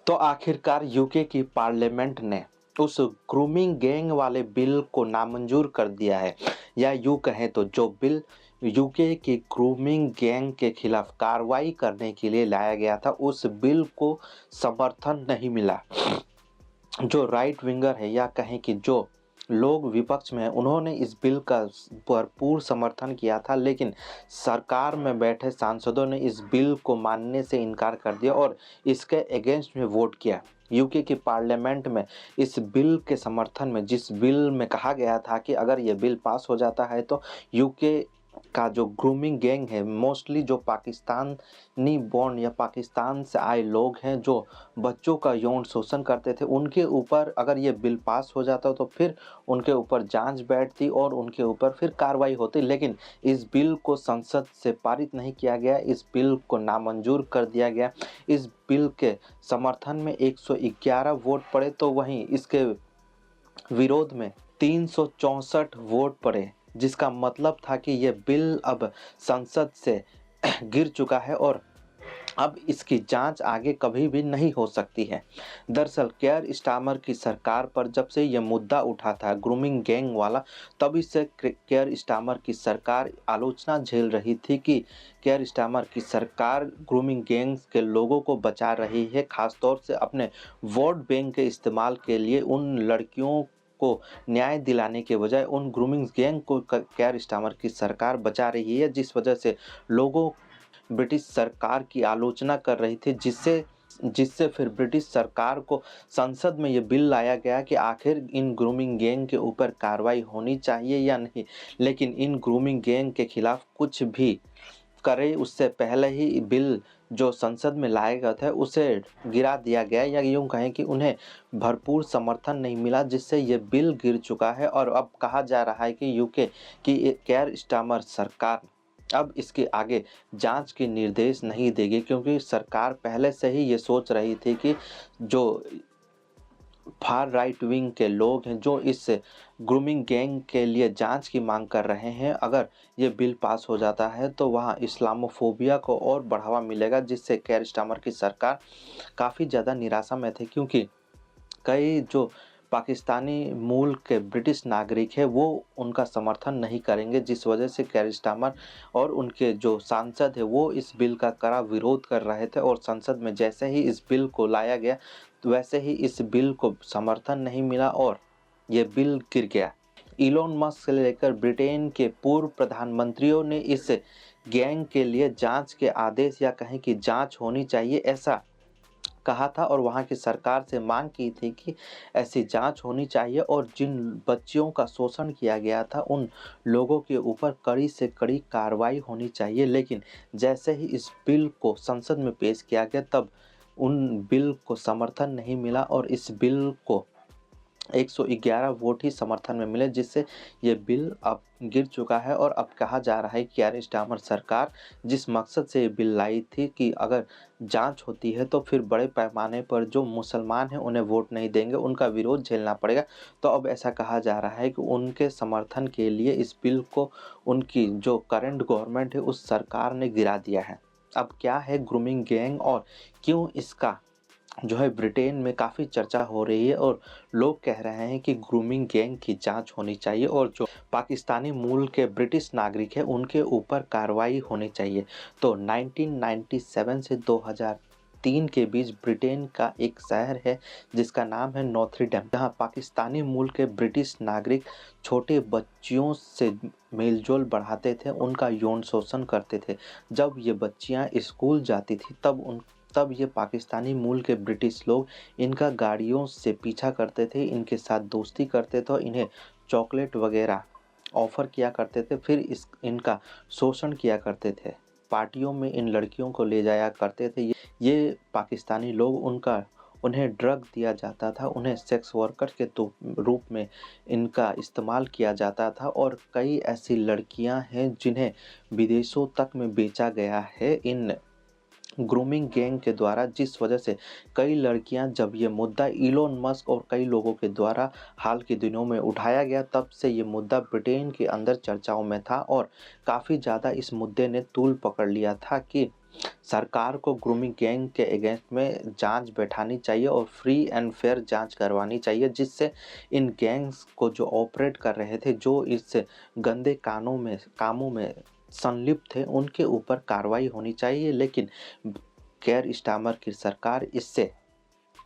तो आखिरकार यूके की पार्लियामेंट ने उस ग्रूमिंग गैंग वाले बिल को नामंजूर कर दिया है, या यूं कहें तो जो बिल यूके की ग्रूमिंग गैंग के खिलाफ कार्रवाई करने के लिए लाया गया था, उस बिल को समर्थन नहीं मिला। जो राइट विंगर है, या कहें कि जो लोग विपक्ष में हैं, उन्होंने इस बिल का भरपूर समर्थन किया था, लेकिन सरकार में बैठे सांसदों ने इस बिल को मानने से इनकार कर दिया और इसके अगेंस्ट में वोट किया। यूके की पार्लियामेंट में इस बिल के समर्थन में, जिस बिल में कहा गया था कि अगर ये बिल पास हो जाता है तो यूके का जो ग्रूमिंग गैंग है, मोस्टली जो पाकिस्तानी बॉर्न या पाकिस्तान से आए लोग हैं जो बच्चों का यौन शोषण करते थे, उनके ऊपर अगर ये बिल पास हो जाता तो फिर उनके ऊपर जांच बैठती और उनके ऊपर फिर कार्रवाई होती। लेकिन इस बिल को संसद से पारित नहीं किया गया, इस बिल को नामंजूर कर दिया गया। इस बिल के समर्थन में 111 वोट पड़े, तो वहीं इसके विरोध में 364 वोट पड़े, जिसका मतलब था कि यह बिल अब संसद से गिर चुका है और अब इसकी जांच आगे कभी भी नहीं हो सकती है। दरअसल केयर स्टार्मर की सरकार पर जब से यह मुद्दा उठा था ग्रूमिंग गैंग वाला, तभी से केयर स्टार्मर की सरकार आलोचना झेल रही थी कि केयर स्टार्मर की सरकार ग्रूमिंग गैंग्स के लोगों को बचा रही है, खासतौर से अपने वोट बैंक के इस्तेमाल के लिए उन लड़कियों को न्याय दिलाने के बजाय उन ग्रूमिंग गैंग को केयर स्टार्मर की सरकार बचा रही है, जिस वजह से लोगों ब्रिटिश सरकार की आलोचना कर रही थी, जिससे जिससे फिर ब्रिटिश सरकार को संसद में ये बिल लाया गया कि आखिर इन ग्रूमिंग गैंग के ऊपर कार्रवाई होनी चाहिए या नहीं। लेकिन इन ग्रूमिंग गैंग के खिलाफ कुछ भी करे उससे पहले ही बिल जो संसद में लाया गया था उसे गिरा दिया गया, या यूं कहें कि उन्हें भरपूर समर्थन नहीं मिला, जिससे ये बिल गिर चुका है। और अब कहा जा रहा है कि यूके की केयर स्टार्मर सरकार अब इसके आगे जांच के निर्देश नहीं देगी, क्योंकि सरकार पहले से ही ये सोच रही थी कि जो फार राइट विंग के लोग हैं जो इस ग्रूमिंग गैंग के लिए जांच की मांग कर रहे हैं, अगर ये बिल पास हो जाता है तो वहाँ इस्लामोफोबिया को और बढ़ावा मिलेगा, जिससे केयर स्टार्मर की सरकार काफ़ी ज़्यादा निराशा में थी, क्योंकि कई जो पाकिस्तानी मूल के ब्रिटिश नागरिक है वो उनका समर्थन नहीं करेंगे, जिस वजह से केयर स्टार्मर और उनके जो सांसद है वो इस बिल का कड़ा विरोध कर रहे थे। और संसद में जैसे ही इस बिल को लाया गया तो वैसे ही इस बिल को समर्थन नहीं मिला और ये बिल गिर गया। इलोन मस्क से लेकर ब्रिटेन के पूर्व प्रधानमंत्रियों ने इस गैंग के लिए जांच के आदेश, या कहें कि जांच होनी चाहिए, ऐसा कहा था और वहां की सरकार से मांग की थी कि ऐसी जांच होनी चाहिए और जिन बच्चियों का शोषण किया गया था उन लोगों के ऊपर कड़ी से कड़ी कार्रवाई होनी चाहिए। लेकिन जैसे ही इस बिल को संसद में पेश किया गया तब उन बिल को समर्थन नहीं मिला और इस बिल को 111 वोट ही समर्थन में मिले, जिससे ये बिल अब गिर चुका है। और अब कहा जा रहा है कि केयर स्टार्मर सरकार जिस मकसद से ये बिल लाई थी कि अगर जांच होती है तो फिर बड़े पैमाने पर जो मुसलमान हैं उन्हें वोट नहीं देंगे, उनका विरोध झेलना पड़ेगा। तो अब ऐसा कहा जा रहा है कि उनके समर्थन के लिए इस बिल को उनकी जो करंट गवर्नमेंट है उस सरकार ने गिरा दिया है। अब क्या है ग्रूमिंग गैंग और क्यों इसका जो है ब्रिटेन में काफ़ी चर्चा हो रही है, और लोग कह रहे हैं कि ग्रूमिंग गैंग की जांच होनी चाहिए और जो पाकिस्तानी मूल के ब्रिटिश नागरिक हैं उनके ऊपर कार्रवाई होनी चाहिए। तो 1997 से 2003 के बीच ब्रिटेन का एक शहर है जिसका नाम है नॉर्थरडेम, जहां पाकिस्तानी मूल के ब्रिटिश नागरिक छोटे बच्चियों से मेलजोल बढ़ाते थे, उनका यौन शोषण करते थे। जब ये बच्चियां स्कूल जाती थी तब ये पाकिस्तानी मूल के ब्रिटिश लोग इनका गाड़ियों से पीछा करते थे, इनके साथ दोस्ती करते थे और इन्हें चॉकलेट वगैरह ऑफ़र किया करते थे, फिर इनका शोषण किया करते थे। पार्टियों में इन लड़कियों को ले जाया करते थे ये पाकिस्तानी लोग, उन्हें ड्रग दिया जाता था, उन्हें सेक्स वर्कर के रूप में इनका इस्तेमाल किया जाता था। और कई ऐसी लड़कियां हैं जिन्हें विदेशों तक में बेचा गया है इन ग्रूमिंग गैंग के द्वारा, जिस वजह से कई लड़कियां, जब ये मुद्दा इलोन मस्क और कई लोगों के द्वारा हाल के दिनों में उठाया गया, तब से ये मुद्दा ब्रिटेन के अंदर चर्चाओं में था और काफ़ी ज़्यादा इस मुद्दे ने तूल पकड़ लिया था कि सरकार को ग्रूमिंग गैंग के अगेंस्ट में जांच बैठानी चाहिए और फ्री एंड फेयर जांच करवानी चाहिए, जिससे इन गैंग्स को जो ऑपरेट कर रहे थे, जो इस गंदे कामों में संलिप्त थे, उनके ऊपर कार्रवाई होनी चाहिए। लेकिन केयर स्टार्मर की सरकार इससे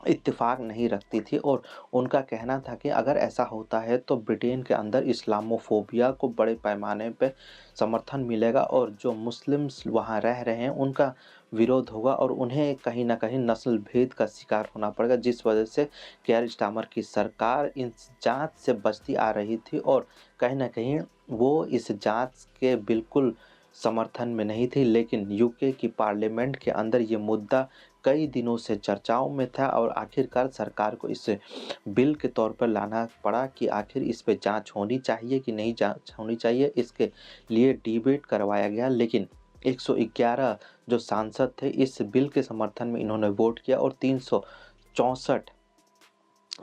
इत्तेफाक नहीं रखती थी और उनका कहना था कि अगर ऐसा होता है तो ब्रिटेन के अंदर इस्लामोफोबिया को बड़े पैमाने पे समर्थन मिलेगा और जो मुस्लिम्स वहाँ रह रहे हैं उनका विरोध होगा और उन्हें कहीं न कहीं नस्ल भेद का शिकार होना पड़ेगा, जिस वजह से केयर स्टार्मर की सरकार इस जांच से बचती आ रही थी और कहीं न कहीं वो इस जांच के बिल्कुल समर्थन में नहीं थी। लेकिन यूके की पार्लियामेंट के अंदर ये मुद्दा कई दिनों से चर्चाओं में था और आखिरकार सरकार को इसे बिल के तौर पर लाना पड़ा कि आखिर इस पे जांच होनी चाहिए कि नहीं जांच होनी चाहिए। इसके लिए डिबेट करवाया गया, लेकिन 111 जो सांसद थे इस बिल के समर्थन में इन्होंने वोट किया और 364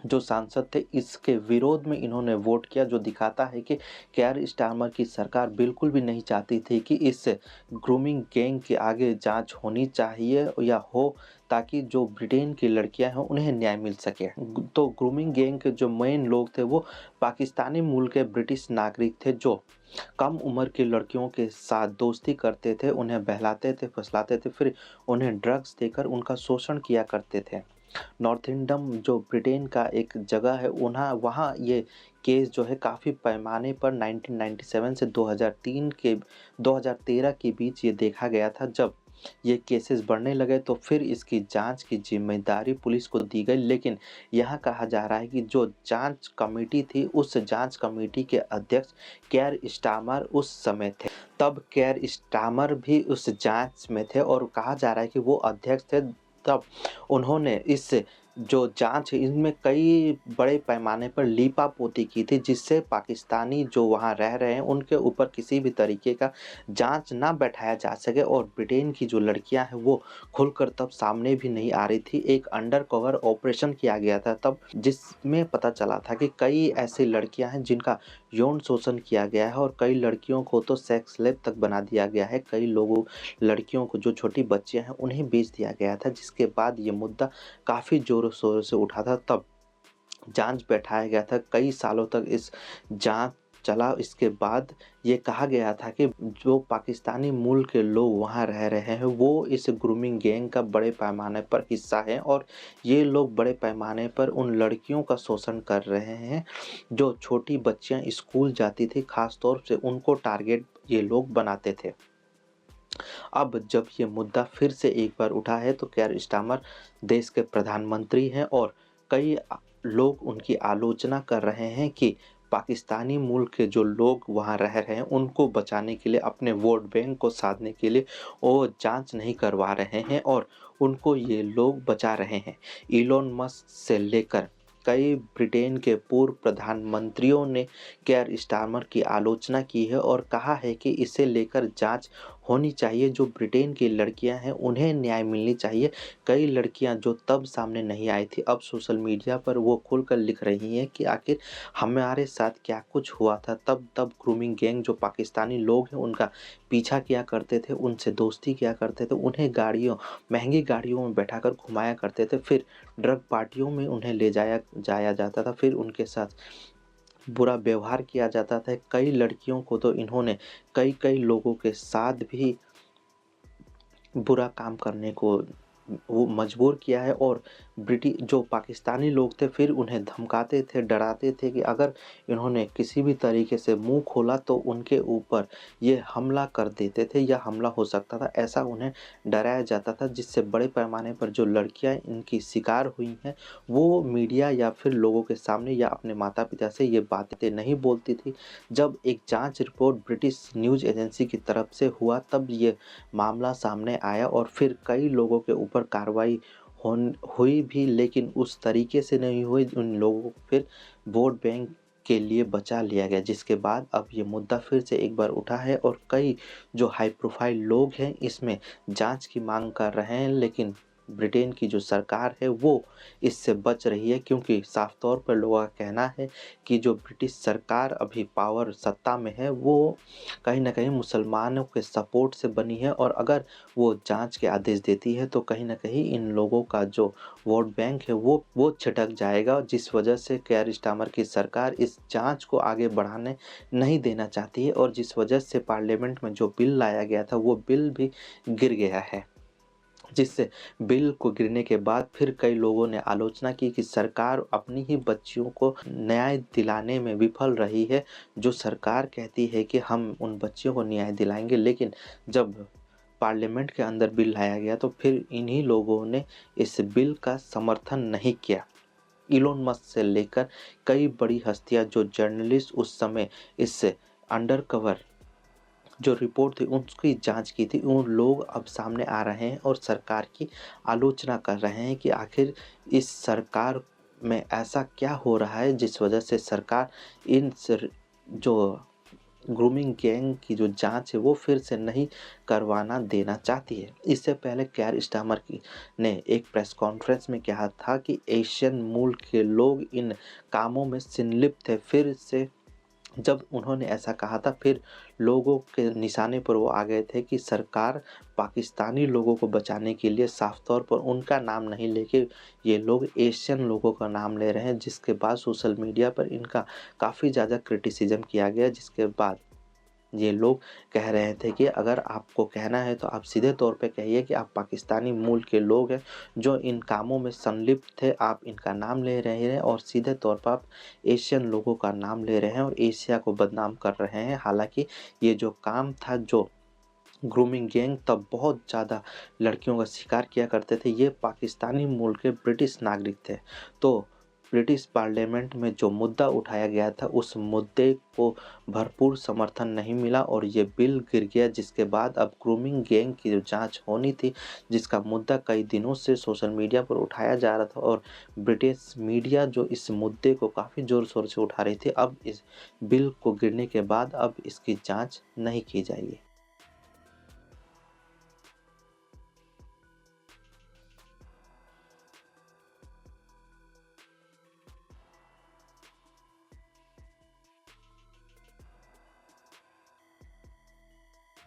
जो सांसद थे इसके विरोध में इन्होंने वोट किया, जो दिखाता है कि केयर स्टार्मर की सरकार बिल्कुल भी नहीं चाहती थी कि इस ग्रूमिंग गैंग के आगे जांच होनी चाहिए या हो, ताकि जो ब्रिटेन की लड़कियां हैं उन्हें न्याय मिल सके। तो ग्रूमिंग गैंग के जो मेन लोग थे वो पाकिस्तानी मूल के ब्रिटिश नागरिक थे, जो कम उम्र की लड़कियों के साथ दोस्ती करते थे, उन्हें बहलाते थे, फुसलाते थे, फिर उन्हें ड्रग्स देकर उनका शोषण किया करते थे। नॉर्थेम्पटन जो ब्रिटेन का एक जगह है वहाँ ये केस जो है काफ़ी पैमाने पर 1997 से 2013 के बीच ये देखा गया था। जब ये केसेस बढ़ने लगे तो फिर इसकी जांच की जिम्मेदारी पुलिस को दी गई, लेकिन यहाँ कहा जा रहा है कि जो जांच कमेटी थी उस जांच कमेटी के अध्यक्ष केयर स्टार्मर उस समय थे। तब केयर स्टार्मर भी उस जांच में थे और कहा जा रहा है कि वो अध्यक्ष थे। तब उन्होंने इस जो जांच है इनमें कई बड़े पैमाने पर लीपापोती की थी, जिससे पाकिस्तानी जो वहाँ रह रहे हैं उनके ऊपर किसी भी तरीके का जांच ना बैठाया जा सके और ब्रिटेन की जो लड़कियां हैं वो खुलकर तब सामने भी नहीं आ रही थी। एक अंडर कवर ऑपरेशन किया गया था तब, जिसमें पता चला था कि कई ऐसी लड़कियां हैं जिनका यौन शोषण किया गया है और कई लड़कियों को तो सेक्स स्लेव तक बना दिया गया है। कई लोगों लड़कियों को जो छोटी बच्चियां हैं उन्हें बेच दिया गया था, जिसके बाद ये मुद्दा काफ़ी ज़ोरों शोरों से उठा था। तब जांच बैठाया गया था, कई सालों तक इस जांच चला। इसके बाद ये कहा गया था कि जो पाकिस्तानी मूल के लोग वहाँ रह रहे हैं वो इस ग्रूमिंग गैंग का बड़े पैमाने पर हिस्सा है और ये लोग बड़े पैमाने पर उन लड़कियों का शोषण कर रहे हैं जो छोटी बच्चियाँ स्कूल जाती थी, खास तौर से उनको टारगेट ये लोग बनाते थे। अब जब ये मुद्दा फिर से एक बार उठा है तो केयर स्टार्मर देश के प्रधानमंत्री हैं और कई लोग उनकी आलोचना कर रहे हैं कि पाकिस्तानी मूल के जो लोग वहाँ रह रहे हैं उनको बचाने के लिए, अपने वोट बैंक को साधने के लिए वो जांच नहीं करवा रहे हैं और उनको ये लोग बचा रहे हैं। इलोन मस्क से लेकर कई ब्रिटेन के पूर्व प्रधानमंत्रियों ने केयर स्टार्मर की आलोचना की है और कहा है कि इसे लेकर जांच होनी चाहिए। जो ब्रिटेन की लड़कियां हैं उन्हें न्याय मिलनी चाहिए। कई लड़कियां जो तब सामने नहीं आई थी अब सोशल मीडिया पर वो खुलकर लिख रही हैं कि आखिर हमारे साथ क्या कुछ हुआ था। तब ग्रूमिंग गैंग जो पाकिस्तानी लोग हैं उनका पीछा किया करते थे, उनसे दोस्ती किया करते थे, उन्हें महंगी गाड़ियों में बैठाकर घुमाया करते थे, फिर ड्रग पार्टियों में उन्हें ले जाया जाता था, फिर उनके साथ बुरा व्यवहार किया जाता था। कई लड़कियों को तो इन्होंने कई लोगों के साथ भी बुरा काम करने को वो मजबूर किया है और जो पाकिस्तानी लोग थे फिर उन्हें धमकाते थे, डराते थे कि अगर इन्होंने किसी भी तरीके से मुंह खोला तो उनके ऊपर ये हमला कर देते थे या हमला हो सकता था, ऐसा उन्हें डराया जाता था, जिससे बड़े पैमाने पर जो लड़कियां इनकी शिकार हुई हैं वो मीडिया या फिर लोगों के सामने या अपने माता पिता से ये बातें नहीं बोलती थी। जब एक जांच रिपोर्ट ब्रिटिश न्यूज़ एजेंसी की तरफ से हुआ तब ये मामला सामने आया और फिर कई लोगों के ऊपर कार्रवाई हुई भी, लेकिन उस तरीके से नहीं हुई। उन लोगों को फिर वोट बैंक के लिए बचा लिया गया, जिसके बाद अब ये मुद्दा फिर से एक बार उठा है और कई जो हाई प्रोफाइल लोग हैं इसमें जांच की मांग कर रहे हैं। लेकिन ब्रिटेन की जो सरकार है वो इससे बच रही है, क्योंकि साफ तौर पर लोगों का कहना है कि जो ब्रिटिश सरकार अभी पावर सत्ता में है वो कहीं न कहीं मुसलमानों के सपोर्ट से बनी है, और अगर वो जाँच के आदेश देती है तो कहीं न कहीं इन लोगों का जो वोट बैंक है वो छिटक जाएगा, जिस वजह से केयर स्टारमर की सरकार इस जाँच को आगे बढ़ाने नहीं देना चाहती है, और जिस वजह से पार्लियामेंट में जो बिल लाया गया था वो बिल भी गिर गया है। जिससे बिल को गिरने के बाद फिर कई लोगों ने आलोचना की कि सरकार अपनी ही बच्चियों को न्याय दिलाने में विफल रही है। जो सरकार कहती है कि हम उन बच्चियों को न्याय दिलाएँगे, लेकिन जब पार्लियामेंट के अंदर बिल लाया गया तो फिर इन्हीं लोगों ने इस बिल का समर्थन नहीं किया। इलोन मस्क से लेकर कई बड़ी हस्तियाँ जो जर्नलिस्ट उस समय इस अंडर कवर जो रिपोर्ट थी उसकी जाँच की थी, उन लोग अब सामने आ रहे हैं और सरकार की आलोचना कर रहे हैं कि आखिर इस सरकार में ऐसा क्या हो रहा है जिस वजह से सरकार इन सर जो ग्रूमिंग गैंग की जो जाँच है वो फिर से नहीं करवाना देना चाहती है। इससे पहले केयर स्टारमर ने एक प्रेस कॉन्फ्रेंस में कहा था कि एशियन मूल के लोग इन कामों में संलिप्त थे। फिर से जब उन्होंने ऐसा कहा था, फिर लोगों के निशाने पर वो आ गए थे कि सरकार पाकिस्तानी लोगों को बचाने के लिए साफ तौर पर उनका नाम नहीं लेके ये लोग एशियन लोगों का नाम ले रहे हैं, जिसके बाद सोशल मीडिया पर इनका काफ़ी ज़्यादा क्रिटिसिज्म किया गया। जिसके बाद ये लोग कह रहे थे कि अगर आपको कहना है तो आप सीधे तौर पे कहिए कि आप पाकिस्तानी मूल के लोग हैं जो इन कामों में संलिप्त थे, आप इनका नाम ले रहे हैं और सीधे तौर पर आप एशियन लोगों का नाम ले रहे हैं और एशिया को बदनाम कर रहे हैं। हालाँकि ये जो काम था, जो ग्रूमिंग गैंग तब बहुत ज़्यादा लड़कियों का शिकार किया करते थे, ये पाकिस्तानी मूल के ब्रिटिश नागरिक थे। तो ब्रिटिश पार्लियामेंट में जो मुद्दा उठाया गया था उस मुद्दे को भरपूर समर्थन नहीं मिला और ये बिल गिर गया, जिसके बाद अब ग्रूमिंग गैंग की जो जांच होनी थी, जिसका मुद्दा कई दिनों से सोशल मीडिया पर उठाया जा रहा था और ब्रिटिश मीडिया जो इस मुद्दे को काफ़ी ज़ोर शोर से उठा रही थी, अब इस बिल को गिरने के बाद अब इसकी जाँच नहीं की जाएगी।